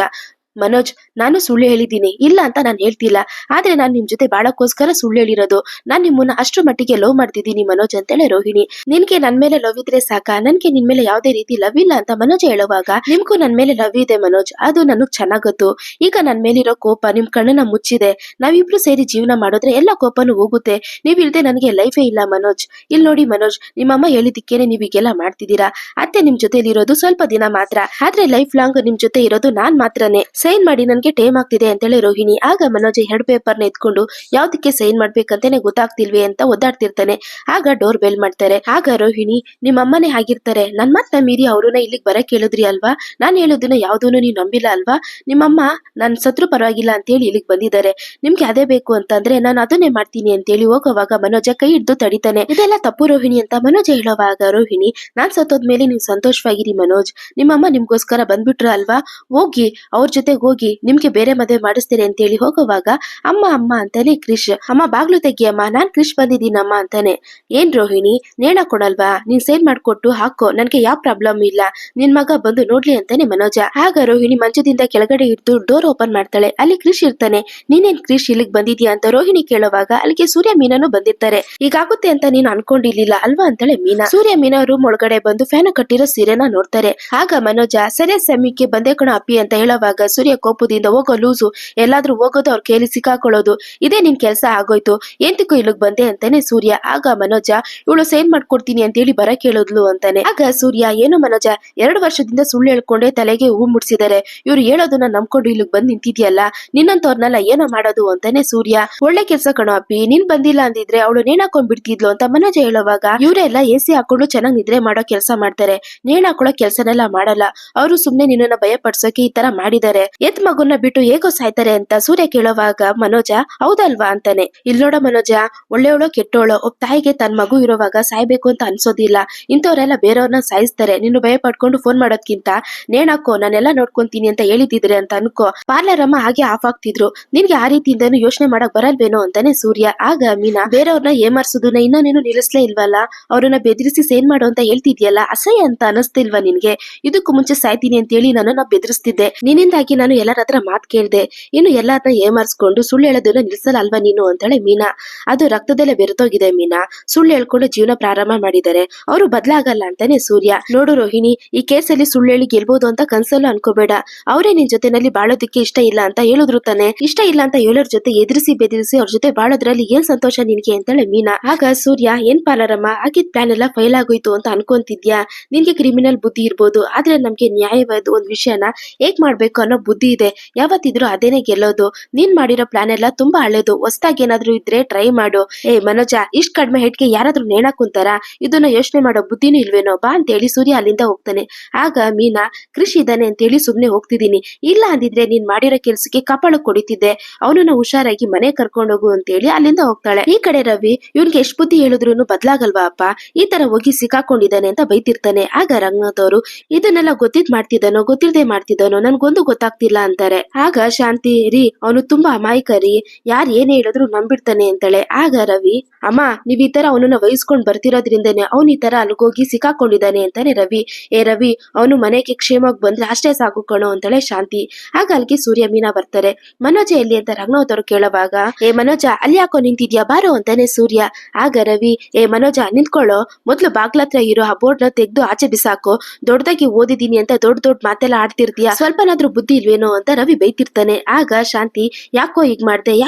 ಮನೋಜ್, ನಾನು ಸುಳ್ಳು ಹೇಳಿದ್ದೀನಿ, ಇಲ್ಲ ಅಂತ ನಾನು ಹೇಳ್ತಿಲ್ಲ, ಆದ್ರೆ ನಾನ್ ನಿಮ್ ಜೊತೆ ಬಾಳಕ್ಕೋಸ್ಕರ ಸುಳ್ಳು ಹೇಳಿರೋದು, ನಾನ್ ನಿಮ್ಮನ್ನ ಅಷ್ಟ್ರ ಮಟ್ಟಿಗೆ ಲವ್ ಮಾಡ್ತಿದ್ದೀನಿ ಮನೋಜ್ ಅಂತೇಳಿ ರೋಹಿಣಿ. ನಿನ್ಗೆ ನನ್ ಮೇಲೆ ಲವ್ ಇದ್ರೆ ಸಾಕ, ನನ್ಗೆ ನಿನ್ ಮೇಲೆ ಯಾವ್ದೇ ರೀತಿ ಲವ್ ಇಲ್ಲ ಅಂತ ಮನೋಜ ಹೇಳುವಾಗ, ನಿಮ್ಗೂ ನನ್ ಮೇಲೆ ಲವ್ ಇದೆ ಮನೋಜ್, ಅದು ನನಗ್ ಚೆನ್ನಾಗತ್ತು, ಈಗ ನನ್ ಮೇಲಿರೋ ಕೋಪ ನಿಮ್ ಕಣ್ಣನ್ನ ಮುಚ್ಚಿದೆ, ನಾವಿಬ್ರು ಸೇರಿ ಜೀವನ ಮಾಡಿದ್ರೆ ಎಲ್ಲ ಕೋಪನು ಹೋಗುತ್ತೆ, ನೀವ್ ಇಲ್ದೆ ನನಗೆ ಲೈಫೇ ಇಲ್ಲ ಮನೋಜ್. ಇಲ್ಲಿ ನೋಡಿ ಮನೋಜ್, ನಿಮ್ಮಮ್ಮ ಹೇಳಿದಿಕ್ಕೇನೆ ನೀವ್ ಈಗೆಲ್ಲ ಮಾಡ್ತಿದ್ದೀರಾ, ಅತ್ತೆ ನಿಮ್ ಜೊತೆಲಿ ಇರೋದು ಸ್ವಲ್ಪ ದಿನ ಮಾತ್ರ, ಆದ್ರೆ ಲೈಫ್ ಲಾಂಗ್ ನಿಮ್ ಜೊತೆ ಇರೋದು ನಾನ್ ಮಾತ್ರನೇ, ಸೈನ್ ಮಾಡಿ, ನನ್ಗೆ ಟೈಮ್ ಆಗ್ತಿದೆ ಅಂತೇಳಿ ರೋಹಿಣಿ. ಆಗ ಮನೋಜ್ 2 ಪೇಪರ್ನ ಎತ್ಕೊಂಡು, ಯಾವ್ದಕ್ಕೆ ಸೈನ್ ಮಾಡ್ಬೇಕಂತಾನೆ ಗೊತ್ತಾಗ್ತಿಲ್ವೇ ಅಂತ ಒದ್ದಾಡ್ತಿರ್ತಾನೆ. ಆಗ ಡೋರ್ ಬೆಲ್ ಮಾಡ್ತಾರೆ. ಆಗ ರೋಹಿಣಿ, ನಿಮ್ಮಮ್ಮನೇ ಆಗಿರ್ತಾರೆ, ನನ್ ಮಾತನ್ನ ಮೀರಿ ಅವ್ರನ್ನ ಇಲ್ಲಿಗೆ ಬರಕ್ ಹೇಳಿದ್ರಿ ಅಲ್ವಾ, ನಾನ್ ಹೇಳೋದನ್ನ ಯಾವ್ದೂನು ನೀವ್ ನಂಬಿಲ್ಲ ಅಲ್ವಾ, ನಿಮ್ಮಮ್ಮ ನನ್ ಸತ್ರು ಪರವಾಗಿಲ್ಲ ಅಂತೇಳಿ ಇಲ್ಲಿಗೆ ಬಂದಿದ್ದಾರೆ, ನಿಮ್ಗೆ ಅದೇ ಬೇಕು ಅಂತಂದ್ರೆ ನಾನು ಅದನ್ನೇ ಮಾಡ್ತೀನಿ ಅಂತೇಳಿ ಹೋಗುವಾಗ ಮನೋಜ ಕೈ ಹಿಡ್ದು ತಡಿತಾನೆ. ಇದೆಲ್ಲ ತಪ್ಪು ರೋಹಿಣಿ ಅಂತ ಮನೋಜ ಹೇಳುವಾಗ ರೋಹಿಣಿ, ನಾನ್ ಸತ್ತೋದ್ಮೇಲೆ ನೀವು ಸಂತೋಷವಾಗಿರಿ ಮನೋಜ್, ನಿಮ್ಮಮ್ಮ ನಿಮ್ಗೋಸ್ಕರ ಬಂದ್ಬಿಟ್ರು ಅಲ್ವಾ, ಹೋಗಿ ಅವ್ರ ಜೊತೆ ಹೋಗಿ ನಿಮ್ಗೆ ಬೇರೆ ಮದುವೆ ಮಾಡಿಸ್ತೀರಿ ಅಂತೇಳಿ ಹೋಗುವಾಗ, ಅಮ್ಮ ಅಮ್ಮ ಅಂತಾನೆ ಕ್ರಿಶ್, ಅಮ್ಮ ಬಾಗ್ಲು ತೆಗಿಯಮ್ಮ, ನಾನ್ ಕ್ರಿಶ್ ಬಂದಿದ್ದೀನಮ್ಮ ಅಂತಾನೆ. ಏನ್ ರೋಹಿಣಿ, ನೇಣ ಕೊಡಲ್ವಾ, ನೀನ್ ಸೈನ್ ಮಾಡ್ಕೊಟ್ಟು ಹಾಕೋ, ನನ್ಗೆ ಯಾವ ಪ್ರಾಬ್ಲಮ್ ಇಲ್ಲ, ನಿನ್ ಮಗ ಬಂದು ನೋಡ್ಲಿ ಅಂತಾನೆ ಮನೋಜ. ಆಗ ರೋಹಿಣಿ ಮಂಚದಿಂದ ಕೆಳಗಡೆ ಇಟ್ಟು ಡೋರ್ ಓಪನ್ ಮಾಡ್ತಾಳೆ. ಅಲ್ಲಿ ಕ್ರಿಶ್ ಇರ್ತಾನೆ. ನೀನೇನ್ ಕ್ರಿಶ್ ಇಲ್ಲಿಗೆ ಬಂದಿದ್ಯಾ ಅಂತ ರೋಹಿಣಿ ಕೇಳುವಾಗ, ಅಲ್ಲಿಗೆ ಸೂರ್ಯ ಮೀನಾನು ಬಂದಿರ್ತಾರೆ. ಹೀಗಾಗುತ್ತೆ ಅಂತ ನೀನು ಅನ್ಕೊಂಡಿರ್ಲಿಲ್ಲ ಅಲ್ವಾ ಅಂತಾಳೆ ಮೀನಾ. ಸೂರ್ಯ ಮೀನಾ ರೂಮ್ ಒಳಗಡೆ ಬಂದು ಫ್ಯಾನ್ ಕಟ್ಟಿರೋ ಸೀರೆನ ನೋಡ್ತಾರೆ. ಆಗ ಮನೋಜ, ಸರಿಯ ಸಮಯಕ್ಕೆ ಬಂದೆ ಕಣ ಅಪ್ಪಿ ಅಂತ ಹೇಳುವಾಗ ಸೂರ್ಯ ಕೋಪದಿಂದ, ಹೋಗೋ ಲೂಸು, ಎಲ್ಲಾದ್ರೂ ಹೋಗೋದು ಅವ್ರ ಕೈಲಿ ಸಿಕ್ಕಾಕೊಳ್ಳೋದು, ಇದೇ ನಿನ್ ಕೆಲ್ಸ ಆಗೋಯ್ತು, ಎಂತಕ್ಕೂ ಇಲ್ಲಿಗ್ ಬಂದೆ ಅಂತಾನೆ ಸೂರ್ಯ. ಆಗ ಮನೋಜ, ಇವಳು ಸೈನ್ ಮಾಡ್ಕೊಡ್ತೀನಿ ಅಂತೇಳಿ ಬರ ಕೇಳಿದ್ಲು ಅಂತಾನೆ. ಆಗ ಸೂರ್ಯ, ಏನು ಮನೋಜ, 2 ವರ್ಷದಿಂದ ಸುಳ್ಳು ಹೇಳ್ಕೊಂಡೆ ತಲೆಗೆ ಹೂ ಮುಡ್ಸಿದ್ದಾರೆ, ಇವ್ರು ಹೇಳೋದನ್ನ ನಂಬ್ಕೊಂಡು ಇಲ್ಲಿಗ್ ಬಂದ್ ನಿಂತಿದ್ಯಲ್ಲ, ನಿನ್ನಂತವ್ರನ್ನೆಲ್ಲ ಏನೋ ಮಾಡೋದು ಅಂತಾನೆ ಸೂರ್ಯ. ಒಳ್ಳೆ ಕೆಲ್ಸ ಕಣೋ ಅಪ್ಪಿ, ನೀನ್ ಬಂದಿಲ್ಲ ಅಂದಿದ್ರೆ ಅವಳು ನೇಣಾಕೊಂಡ್ ಬಿಡ್ತಿದ್ಲು ಅಂತ ಮನೋಜ ಹೇಳುವಾಗ, ಇವರೆಲ್ಲ ಎಸಿ ಹಾಕೊಂಡು ಚೆನ್ನಾಗ್ ನಿದ್ರೆ ಮಾಡೋ ಕೆಲಸ ಮಾಡ್ತಾರೆ, ನೇಣ್ ಹಾಕೊಳ್ಳೋ ಕೆಲ್ಸನೆಲ್ಲ ಮಾಡಲ್ಲ, ಅವರು ಸುಮ್ನೆ ನಿನ್ನನ್ನ ಭಯ ಪಡ್ಸೋಕೆ ಈ ತರ ಮಾಡಿದ್ದಾರೆ, ಎತ್ ಮಗುನ ಬಿಟ್ಟು ಹೇಗೋ ಸಾಯ್ತಾರೆ ಅಂತ ಸೂರ್ಯ ಕೇಳುವಾಗ ಮನೋಜ, ಹೌದಲ್ವಾ ಅಂತಾನೆ. ಇಲ್ ನೋಡ ಮನೋಜ, ಒಳ್ಳೆಯವಳೋ ಕೆಟ್ಟೋಳೋ, ಒಬ್ಬ ತಾಯಿಗೆ ತನ್ ಮಗು ಇರೋವಾಗ ಸಾಯ್ಬೇಕು ಅಂತ ಅನ್ಸೋದಿಲ್ಲ, ಇಂಥವ್ರೆಲ್ಲ ಬೇರೆಯವ್ರನ್ನ ಸಾಯಿಸ್ತಾರೆ, ನಿನ್ನ ಭಯ ಪಡ್ಕೊಂಡು ಫೋನ್ ಮಾಡೋದ್ಕಿಂತ ನೇಣಾಕೋ, ನಾನೆಲ್ಲ ನೋಡ್ಕೊಂತೀನಿ ಅಂತ ಹೇಳಿದಿದ್ರೆ ಅಂತ ಅನ್ಕೋ, ಪಾರ್ಲರ್ ಅಮ್ಮ ಹಾಗೆ ಆಫ್ ಆಗ್ತಿದ್ರು, ನಿನ್ಗೆ ಆ ರೀತಿಯಿಂದನು ಯೋಚನೆ ಮಾಡಕ್ ಬರಲ್ವೇನೋ ಅಂತಾನೆ ಸೂರ್ಯ. ಆಗ ಮೀನಾ, ಬೇರೆಯವ್ರನ್ನ ಏಮಾರ್ಸೋದನ್ನ ಇನ್ನ ನೀನು ನಿಲ್ಲಿಸ್ಲೇ ಇಲ್ವಲ್ಲ, ಅವ್ರನ್ನ ಬೆದರಿಸಿ ಸೇನ್ ಮಾಡು ಅಂತ ಹೇಳ್ತಿದ್ಯಲ್ಲ, ಅಸಹ್ಯ ಅಂತ ಅನಿಸ್ತಿಲ್ವಾ ನಿನ್ಗೆ, ಇದಕ್ಕೂ ಮುಂಚೆ ಸಾಯ್ತೀನಿ ಅಂತ ಹೇಳಿ ನನ್ನನ್ನ ಬೆದರಿಸ್ತಿದ್ದೆ, ನಿನ್ನಿಂದಾಗಿ ನಾನು ಎಲ್ಲರ ಹತ್ರ ಮಾತ್ ಕೇಳ್ದೆ, ಇನ್ನು ಎಲ್ಲಾರನ್ನ ಏಮಾರಿಸ್ಕೊಂಡು ಸುಳ್ಳು ಹೇಳೋದನ್ನ ನಿಲ್ಸಲ್ಲ ಅಲ್ವಾ ನೀನು ಅಂತಾಳೆ ಮೀನಾ. ಅದು ರಕ್ತದಲ್ಲೇ ಬೆರೆತೋಗಿದೆ ಮೀನಾ, ಸುಳ್ಳು ಹೇಳ್ಕೊಂಡು ಜೀವನ ಪ್ರಾರಂಭ ಮಾಡಿದ್ದಾರೆ, ಅವರು ಬದಲಾಗಲ್ಲ ಅಂತಾನೆ ಸೂರ್ಯ. ನೋಡು ರೋಹಿಣಿ, ಈ ಕೇಸಲ್ಲಿ ಸುಳ್ಳು ಹೇಳಿ ಗೆಲ್ಬಹುದು ಅಂತ ಕನ್ಸಲ್ಲೂ ಅನ್ಕೋಬೇಡ. ಅವರೇ ನಿನ್ ಜೊತೆನಲ್ಲಿ ಬಾಳೋದಕ್ಕೆ ಇಷ್ಟ ಇಲ್ಲ ಅಂತ ಹೇಳಿದ್ರು ತಾನೆ, ಇಷ್ಟ ಇಲ್ಲ ಅಂತ ಹೇಳೋರ್ ಜೊತೆ ಎದುರಿಸಿ ಬೆದರಿಸಿ ಅವ್ರ ಜೊತೆ ಬಾಳೋದ್ರಲ್ಲಿ ಏನ್ ಸಂತೋಷ ನಿನ್ಗೆ ಅಂತಾಳೆ ಮೀನಾ. ಆಗ ಸೂರ್ಯ, ಏನ್ ಪಾಲರಮ್ಮ, ಆಗಿದ್ ಪ್ಲಾನ್ ಎಲ್ಲ ಫೈಲ್ ಆಗೋಯ್ತು ಅಂತ ಅನ್ಕೊಂತಿದ್ಯಾ? ನಿನ್ಗೆ ಕ್ರಿಮಿನಲ್ ಬುದ್ಧಿ ಇರ್ಬೋದು, ಆದ್ರೆ ನಮ್ಗೆ ನ್ಯಾಯವಾದ ಒಂದ್ ವಿಷಯನ ಹೇಗ್ ಮಾಡ್ಬೇಕು ಅನ್ನೋ ಬುದ್ಧಿ ಇದೆ, ಯಾವತ್ತಿದ್ರು ಅದೇನೆ ಗೆಲ್ಲೋದು. ನೀನ್ ಮಾಡಿರೋ ಪ್ಲಾನ್ ಎಲ್ಲ ತುಂಬಾ ಹಳೇದು, ಹೊಸದಾಗಿ ಏನಾದ್ರು ಇದ್ರೆ ಟ್ರೈ ಮಾಡು. ಮನೋಜ, ಇಷ್ಟ್ ಕಡಿಮೆ ಹೆಟ್ಗೆ ಯಾರಾದ್ರೂ ನೇಣ ಕುಂತಾರ? ಇದನ್ನ ಯೋಚನೆ ಮಾಡೋ ಬುದ್ಧಿನೂ ಇಲ್ವೇನೋ, ಬಾ ಅಂತೇಳಿ ಸೂರ್ಯ ಅಲ್ಲಿಂದ ಹೋಗ್ತಾನೆ. ಆಗ ಮೀನಾ, ಕೃಷಿ ಇದ್ದಾನೆ ಅಂತೇಳಿ ಸುಮ್ನೆ ಹೋಗ್ತಿದೀನಿ, ಇಲ್ಲ ಅಂದಿದ್ರೆ ನೀನ್ ಮಾಡಿರೋ ಕೆಲ್ಸಕ್ಕೆ ಕಪಾಳು ಕೊಡಿತಿದ್ದೆ, ಅವನನ್ನ ಹುಷಾರಾಗಿ ಮನೆ ಕರ್ಕೊಂಡೋಗು ಅಂತೇಳಿ ಅಲ್ಲಿಂದ ಹೋಗ್ತಾಳೆ. ಈ ಕಡೆ ರವಿ, ಇವ್ನ್ಗೆ ಎಷ್ಟ್ ಬುದ್ಧಿ ಹೇಳಿದ್ರು ಬದ್ಲಾಗಲ್ವಾ ಅಪ್ಪ, ಈ ತರ ಹೋಗಿ ಸಿಕ್ಕಾಕೊಂಡಿದ್ದಾನೆ ಅಂತ ಬೈತಿರ್ತಾನೆ. ಆಗ ರಂಗನಾಥ್ ಅವರು, ಇದನ್ನೆಲ್ಲ ಗೊತ್ತಿಲ್ದೆ ಮಾಡ್ತಿದ್ದಾನೋ ನನ್ಗೊಂದು ಗೊತ್ತಾಗ್ತಿಲ್ಲ ಅಂತಾರೆ. ಆಗ ಶಾಂತಿ, ರೀ ಅವನು ತುಂಬಾ ಅಮಾಯಕ ರೀ, ಯಾರ್ ಏನೇ ಹೇಳಿದ್ರು ನಂಬಿಡ್ತಾನೆ ಅಂತಾಳೆ. ಆಗ ರವಿ, ಅಮ್ಮ ನೀವ್ ಈ ತರ ಅವನನ್ನ ವಹಿಸ್ಕೊಂಡ್ ಬರ್ತಿರೋದ್ರಿಂದನೇ ಅವ್ನ್ ಈ ತರ ಅಲ್ಗೋಗಿ ಸಿಕ್ಕಾಕೊಂಡಿದ್ದಾನೆ ಅಂತಾನೆ ರವಿ. ರವಿ, ಅವನು ಮನೆಗೆ ಕ್ಷೇಮವಾಗಿ ಬಂದ್ರೆ ಅಷ್ಟೇ ಸಾಕು ಕಣೋ ಅಂತಾಳೆ ಶಾಂತಿ. ಆಗ ಅಲ್ಲಿಗೆ ಸೂರ್ಯ ಮೀನಾ ಬರ್ತಾರೆ. ಮನೋಜ ಎಲ್ಲಿ ಅಂತ ರಂಗನಾಥ್ ಅವರು ಕೇಳುವಾಗ, ಮನೋಜ ಅಲ್ಲಿ ಯಾಕೋ ನಿಂತಿದ್ಯಾ, ಬಾರೋ ಅಂತಾನೆ ಸೂರ್ಯ. ಆಗ ರವಿ, ಮನೋಜ ನಿಂತ್ಕೊಳ್ಳೋ, ಮೊದ್ಲು ಬಾಗ್ಲತ್ರ ಇರೋ ಆ ಬೋರ್ಡ್ ನ ತೆಗ್ದು ಆಚೆ ಬಿಸಾಕೋ, ದೊಡ್ಡದಾಗಿ ಓದಿದೀನಿ ಅಂತ ದೊಡ್ಡ ದೊಡ್ಡ ಮಾತೆಲ್ಲ ಆಡ್ತಿರ್ತೀಯ, ಸ್ವಲ್ಪನಾದ್ರೂ ಬುದ್ಧಿ ಇಲ್ವೇನೋ ಅಂತ ರವಿ ಬೈತಿರ್ತಾನೆ. ಆಗ ಶಾಂತಿ, ಯಾಕೋ ಹೀಗ್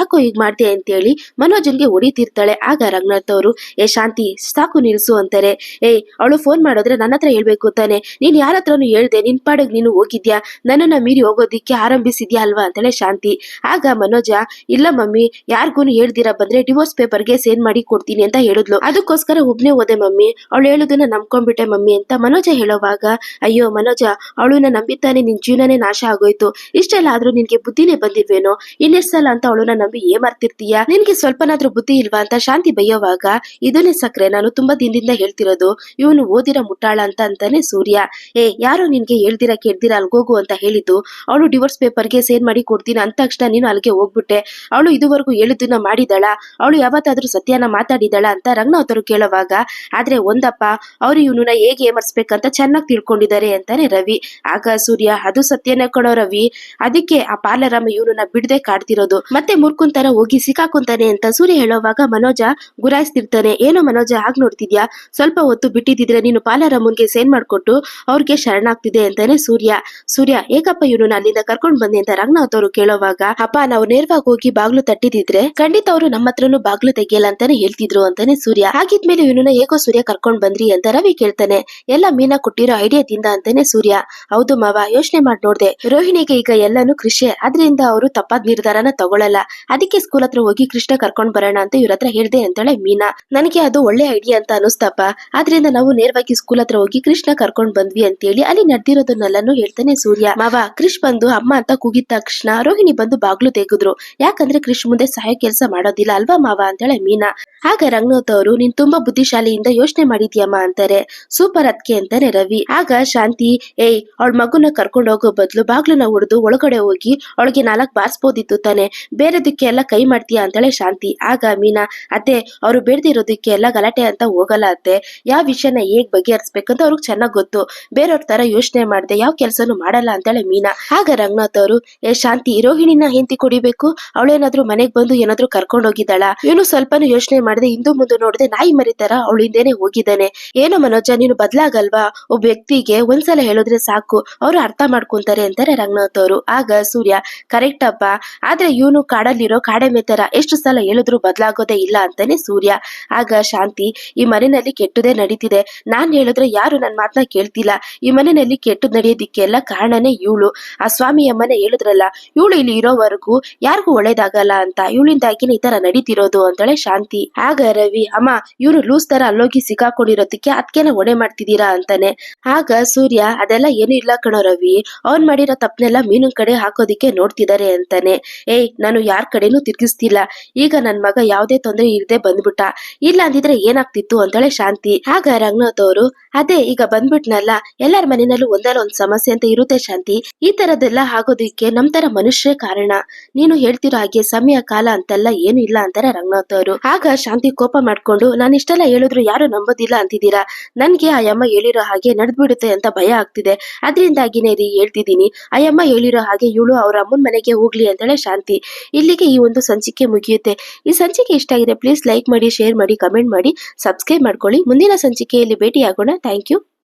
ಮಾಡ್ದೆ ಅಂತೇಳಿ ಮನೋಜನ್ಗೆ ಹೊಡಿತಿರ್ತಾಳೆ. ಆಗ ರಂಗನಾಥ್ ಅವರು, ಶಾಂತಿ ಸಾಕು ನಿಲ್ಸು ಅಂತಾರೆ. ಅವಳು ಫೋನ್ ಮಾಡಿದ್ರೆ ನನ್ನ ಹತ್ರ ಹೇಳ್ಬೇಕು ತಾನೆ, ನೀನ್ ಯಾರ ಹತ್ರನು ಹೇಳ್ದೆ ನಿನ್ ಪಾಡಿಗೆ ನೀನು ಹೋಗಿದ್ಯಾ, ನನ್ನನ್ನ ಮೀರಿ ಹೋಗೋದಿಕ್ಕೆ ಆರಂಭಿಸಿದ್ಯಾ ಅಲ್ವಾ ಅಂತಾಳೆ ಶಾಂತಿ. ಆಗ ಮನೋಜ, ಇಲ್ಲ ಮಮ್ಮಿ, ಯಾರಿಗೂನು ಹೇಳ್ದಿರಾ ಬಂದ್ರೆ ಡಿವೋರ್ಸ್ ಪೇಪರ್ಗೆ ಸೇನ್ ಮಾಡಿ ಕೊಡ್ತೀನಿ ಅಂತ ಹೇಳಿದ್ಲು, ಅದಕ್ಕೋಸ್ಕರ ಒಬ್ನೇ ಹೋದೆ ಮಮ್ಮಿ, ಅವಳು ಹೇಳುದನ್ನ ನಂಬ್ಕೊಂಡ್ಬಿಟ್ಟೆ ಮಮ್ಮಿ ಅಂತ ಮನೋಜ ಹೇಳೋವಾಗ, ಅಯ್ಯೋ ಮನೋಜ, ಅವಳನ್ನ ನಂಬಿದ್ದಾನೆ ನಿನ್ ಜೀವನನೇ ನಾಶ ಆಗೋಯ್ತು, ಇಷ್ಟೆಲ್ಲ ಆದ್ರೂ ನಿನ್ಗೆ ಬುದ್ಧಿನೇ ಬಂದಿಲ್ವೇನೋ, ಇನ್ನೆಷ್ಟಲ್ಲ ಅಂತ ಅವಳನ್ನ ನಂಬಿ ಏಮಾರ್ತಿರ್ತೀಯ, ನಿನ್ಗೆ ಸ್ವಲ್ಪನಾದ್ರೂ ಬುದ್ಧಿ ಇಲ್ವಾ ಅಂತ ಶಾಂತಿ ಬೈಯೋವಾಗ, ಇದನ್ನೇ ಸಕ್ರೆ ನಾನು ತುಂಬಾ ದಿನದಿಂದ ಹೇಳ್ತಿರೋದು, ಇವನು ಓದಿರೋ ಮುಟ್ಟಾಳ ಅಂತಾನೆ ಸೂರ್ಯ. ಯಾರೋ ನಿನ್ಗೆ ಹೇಳ್ದಿರಾ ಕೇಳ್ದಿರಾ ಅಲ್ಗೋಗು ಅಂತ ಹೇಳಿದ್ದು, ಅವಳು ಡಿವೋರ್ಸ್ ಪೇಪರ್ಗೆ ಸೇನ್ ಮಾಡಿ ಕೊಡ್ತೀನಿ ಅಂದ ತಕ್ಷಣ ನೀನು ಅಲ್ಲಿಗೆ ಹೋಗ್ಬಿಟ್ಟೆ, ಅವಳು ಇದುವರೆಗೂ ಹೇಳಿದ್ದನ್ನ ಮಾಡಿದಳ, ಅವಳು ಯಾವತ್ತಾದ್ರೂ ಸತ್ಯನ ಮಾತಾಡಿದಳ ಅಂತ ರಂಗನಾಥ್ ಅವರು ಕೇಳುವಾಗ, ಆದ್ರೆ ಒಂದಪ್ಪ, ಅವ್ರು ಇವನನ್ನ ಹೇಗೆ ಏಮರ್ಸ್ಬೇಕಂತ ಚೆನ್ನಾಗಿ ತಿಳ್ಕೊಂಡಿದ್ದಾರೆ ಅಂತಾನೆ ರವಿ. ಆಗ ಸೂರ್ಯ, ಅದು ಸತ್ಯನೇ ಕಣೋ ರವಿ, ಅದಕ್ಕೆ ಆ ಪಾರ್ಲರಮ್ಮ ಇವನನ್ನ ಬಿಡದೆ ಕಾಡ್ತಿರೋದು, ಮತ್ತೆ ಮುರ್ಕುಂತರ ಹೋಗಿ ಸಿಕ್ಕಾಕೊಂತಾನೆ ಅಂತ ಸೂರ್ಯ ಹೇಳೋವಾಗ ಮನೋಜ ಗುರಾಯಿಸ್ತಿರ್ತಾನೆ. ಏನೋ ಮನೋಜ ಆಗ್ ನೋಡ್ತಿದ್ಯಾ, ಸ್ವಲ್ಪ ಹೊತ್ತು ಬಿಟ್ಟಿದ್ರೆ ನೀನು ಪಾರ್ಲರಮ್ಮನ್ಗೆ ಸೇನ್ ಮಾಡ್ಕೊಟ್ಟು ಅವ್ರಿಗೆ ಶರಣಾಗ್ತಿದೆ ಅಂತಾನೆ ಸೂರ್ಯ ಏಕಪ್ಪ ಇವನನ್ನ ಅಲ್ಲಿಂದ ಕರ್ಕೊಂಡ್ ಬಂದೆ ಅಂತ ರಂಗನಾಥ್ ಅವರು ಕೇಳೋವಾಗ, ಅಪ್ಪ ನಾವು ನೇರವಾಗಿ ಹೋಗಿ ಬಾಗ್ಲು ತಟ್ಟಿದಿದ್ರೆ ಖಂಡಿತ ಅವರು ನಮ್ಮ ಹತ್ರನು ಬಾಗ್ಲು ತೆಗಿಯಲ್ಲ ಅಂತಾನೆ ಹೇಳ್ತಿದ್ರು ಅಂತಾನೆ ಸೂರ್ಯ. ಹಾಗಿದ್ಮೇಲೆ ಇವನನ್ನ ಹೇಗೋ ಸೂರ್ಯ ಕರ್ಕೊಂಡ್ ಬಂದ್ರಿ ಅಂತ ರವಿ ಕೇಳ್ತಾನೆ. ಎಲ್ಲ ಮೀನಾ ಕೊಟ್ಟಿರೋ ಐಡಿಯಾದಿಂದ ಅಂತಾನೆ ಸೂರ್ಯ. ಹೌದು ಮಾವ, ಯೋಚನೆ ಮಾಡಿ ನೋಡ್ದೆ, ರೋಹಿಣಿಗೆ ಈಗ ಎಲ್ಲಾನು ಕೃಷಿ, ಅದರಿಂದ ಅವರು ತಪ್ಪಾದ ನಿರ್ಧಾರನ ತಗೊಳಲ್ಲ, ಅದಕ್ಕೆ ಸ್ಕೂಲ್ ಹತ್ರ ಹೋಗಿ ಕೃಷ್ಣ ಕರ್ಕೊಂಡ್ ಬರೋಣ ಅಂತ ಇವ್ರ ಹತ್ರ ಹೇಳ್ದೆ ಅಂತಾಳೆ ಮೀನಾ. ನನಗೆ ಅದು ಒಳ್ಳೆ ಐಡಿಯಾ ಅಂತ ಅನಿಸ್ತಪ್ಪ, ಆದ್ರಿಂದ ನಾವು ನೇರವಾಗಿ ಸ್ಕೂಲ್ ಹತ್ರ ಹೋಗಿ ಕೃಷ್ಣ ಕರ್ಕೊಂಡ್ ಬಂದ್ವಿ ಅಂತೇಳಿ ಅಲ್ಲಿ ನಡೆದಿರೋದನ್ನೆಲ್ಲಾನು ಹೇಳ್ತಾನೆ ಸೂರ್ಯ. ಮಾವ, ಕೃಷ್ ಬಂದು ಅಮ್ಮ ಅಂತ ಕೂಗಿದ ತಕ್ಷಣ ರೋಹಿಣಿ ಬಂದು ಬಾಗ್ಲು ತೆಗೆದ್ರು, ಯಾಕಂದ್ರೆ ಕೃಷ್ ಮುಂದೆ ಸಹಾಯ ಕೆಲಸ ಮಾಡೋದಿಲ್ಲ ಅಲ್ವಾ ಮಾವ ಅಂತಾಳೆ ಮೀನಾ. ಆಗ ರಂಗನಾಥ್ ಅವರು, ನೀನ್ ತುಂಬಾ ಬುದ್ಧಿಶಾಲಿಯಿಂದ ಯೋಚನೆ ಮಾಡಿದ್ಯಮ್ಮ ಅಂತಾರೆ. ಸೂಪರ್ ಅದಕ್ಕೆ ಅಂತಾನೆ ರವಿ. ಆಗ ಶಾಂತಿ, ಅವಳ ಮಗುನ ಕರ್ಕೊಂಡು ಹೋಗೋ ಬದಲು ಬಾಗ್ಲನ್ನ ಹೊಡೆದು ಒಳಗಡೆ ಹೋಗಿ ಅವಳಿಗೆ 4 ಬಾರಿಸಬಹುದಿತ್ತು ತಾನೆ, ಬೇರೆದಕ್ಕೆ ಎಲ್ಲ ಕೈ ಮಾಡ್ತೀಯಾ ಅಂತಾಳೆ ಶಾಂತಿ. ಆಗ ಮೀನಾ, ಅತ್ತೆ ಅವರು ಬೇಡದಿರೋದಕ್ಕೆ ಎಲ್ಲ ಗಲಾಟೆ ಅಂತ ಹೋಗಲ್ಲ ಅತ್ತೆ, ಯಾವ ವಿಷಯನ ಹೇಗ್ ಬಗೆಹರಿಸ್ಬೇಕಂತ ಅವ್ರಿಗೆ ಚೆನ್ನಾಗ್ ಗೊತ್ತು, ಬೇರೆಯವ್ರ ತರ ಯೋಚನೆ ಮಾಡದೆ ಯಾವ ಕೆಲ್ಸನೂ ಮಾಡಲ್ಲ ಅಂತಾಳೆ ಮೀನಾ. ಆಗ ರಂಗನಾಥ್ ಅವರು, ಶಾಂತಿ ರೋಹಿಣಿನ ಹೆಂಡತಿ ಕೊಡಿಬೇಕು, ಅವಳೇನಾದ್ರೂ ಮನೆಗ್ ಬಂದು ಏನಾದ್ರೂ ಕರ್ಕೊಂಡ್ ಹೋಗಿದ್ದಾಳ, ಇವನು ಸ್ವಲ್ಪನೂ ಯೋಚನೆ ಮಾಡದೆ ಹಿಂದೂ ಮುಂದೆ ನೋಡದೆ ನಾಯಿ ಮರಿತಾರ ಅವಳು ಹಿಂದೆನೆ ಹೋಗಿದ್ದಾನೆ. ಏನೋ ಮನೋಜ, ನೀನು ಬದ್ಲಾಗಲ್ವಾ, ಒಬ್ಬ ವ್ಯಕ್ತಿಗೆ ಒಂದ್ಸಲ ಹೇಳಿದ್ರೆ ಸಾಕು ಅವ್ರು ಅರ್ಥ ಮಾಡ್ಕೊಂತಾರೆ ಅಂತಾರೆ ರಂಗನಾಥ್ ಅವರು. ಆಗ ಸೂರ್ಯ, ಕರೆಕ್ಟ್ ಅಪ್ಪ, ಆದ್ರೆ ಇವನು ಕಾಡಲ್ಲಿರೋ ಕಾಡೆಮೆ ತರ ಎಷ್ಟು ಸಲ ಹೇಳಿದ್ರು ಬದ್ಲಾಗೋದೇ ಇಲ್ಲ ಅಂತಾನೆ ಸೂರ್ಯ. ಆಗ ಶಾಂತಿ, ಈ ಮನೆಯಲ್ಲಿ ಕೆಟ್ಟದೇ ನಡೀತಿದೆ, ನಾನ್ ಹೇಳಿದ್ರೆ ಯಾರು ನನ್ ಮಾತನ್ನ ಕೇಳ್ತಿಲ್ಲ, ಈ ಮನೆಯಲ್ಲಿ ಕೆಟ್ಟದ್ ನಡೆಯೋದಿಕ್ಕೆಲ್ಲ ಕಾರಣನೇ ಇವಳು, ಆ ಸ್ವಾಮಿ ಅಮ್ಮನೆ ಹೇಳಿದ್ರಲ್ಲ, ಇವಳು ಇಲ್ಲಿ ಇರೋವರೆಗೂ ಯಾರಿಗೂ ಒಳ್ಳೇದಾಗಲ್ಲ ಅಂತ, ಇವಳಿಂದಾಗಿನೇ ಈ ತರ ನಡೀತಿರೋದು ಅಂತಾಳೆ ಶಾಂತಿ. ಆಗ ರವಿ, ಅಮ್ಮ ಇವ್ರು ಲೂಸ್ ತರ ಅಲ್ಲೋಗಿ ಸಿಕ್ಕಾಕೊಂಡಿರೋದಕ್ಕೆ ಅದ್ಕೆನ ಹೊಣೆ ಮಾಡ್ತಿದ್ದೀರಾ ಅಂತಾನೆ. ಆಗ ಸೂರ್ಯ, ಅದೆಲ್ಲ ಏನು ಇಲ್ಲ ಕಣೋ ರವಿ, ಅವ್ನ್ ಮಾಡಿರೋ ತಪ್ಪನೆಲ್ಲ ಮೀನಿನ ಕಡೆ ಹಾಕೋದಿಕ್ಕೆ ನೋಡ್ತಿದ್ದಾರೆ ಅಂತಾನೆ. ನಾನು ಯಾರ್ ಕಡೆನೂ ತಿರ್ಗಿಸ್ತಿಲ್ಲ, ಈಗ ನನ್ ಮಗ ಯಾವ್ದೇ ತೊಂದರೆ ಇಲ್ಲದೆ ಬಂದ್ಬಿಟ್ಟ, ಇಲ್ಲ ಅಂದಿದ್ರೆ ಏನಾಗ್ತಿತ್ತು ಅಂತಾಳೆ ಶಾಂತಿ. ಆಗ ರಂಗನಾಥ್ ಅವರು, ಅದೇ ಈಗ ಬಂದ್ಬಿಟ್ನಲ್ಲ, ಎಲ್ಲಾರ ಮನೆಯಲ್ಲೂ ಒಂದಲ್ಲ ಒಂದ್ ಸಮಸ್ಯೆ ಅಂತ ಇರುತ್ತೆ ಶಾಂತಿ, ಈ ತರದೆಲ್ಲ ಆಗೋದಿಕ್ಕೆ ನಮ್ ತರ ಮನುಷ್ಯರೇ ಕಾರಣ, ನೀನು ಹೇಳ್ತಿರೋ ಹಾಗೆ ಸಮಯ ಕಾಲ ಅಂತೆಲ್ಲ ಏನು ಇಲ್ಲ ಅಂತಾರೆ ರಂಗನಾಥ್ ಅವರು. ಆಗ ಶಾಂತಿ ಕೋಪ ಮಾಡ್ಕೊಂಡು, ನಾನು ಇಷ್ಟೆಲ್ಲ ಹೇಳಿದ್ರು ಯಾರು ನಂಬೋದಿಲ್ಲ ಅಂತಿದ್ದೀರಾ, ನನ್ಗೆ ಆ ಅಮ್ಮ ಹೇಳಿರೋ ಹಾಗೆ ನಡೆದ್ಬಿಡುತ್ತೆ ಅಂತ ಭಯ ಆಗ್ತಿದೆ, ಅದ್ರಿಂದಾಗಿನೇ ರೀ ಹೇಳ್ತಿದ್ದೀನಿ, ಆ ಅಮ್ಮ ಹೇಳಿರೋ ಹಾಗೆ ಹಾಗೆ ಇವಳು ಅವ್ರ ಅಮ್ಮನ ಮನೆಗೆ ಹೋಗ್ಲಿ ಅಂತಾಳೆ ಶಾಂತಿ. ಇಲ್ಲಿಗೆ ಈ ಒಂದು ಸಂಚಿಕೆ ಮುಗಿಯುತ್ತೆ. ಈ ಸಂಚಿಕೆ ಇಷ್ಟ ಆಗಿದೆ ಪ್ಲೀಸ್ ಲೈಕ್ ಮಾಡಿ, ಶೇರ್ ಮಾಡಿ, ಕಮೆಂಟ್ ಮಾಡಿ, ಸಬ್ಸ್ಕ್ರೈಬ್ ಮಾಡ್ಕೊಳ್ಳಿ. ಮುಂದಿನ ಸಂಚಿಕೆಯಲ್ಲಿ ಭೇಟಿಯಾಗೋಣ. Thank you.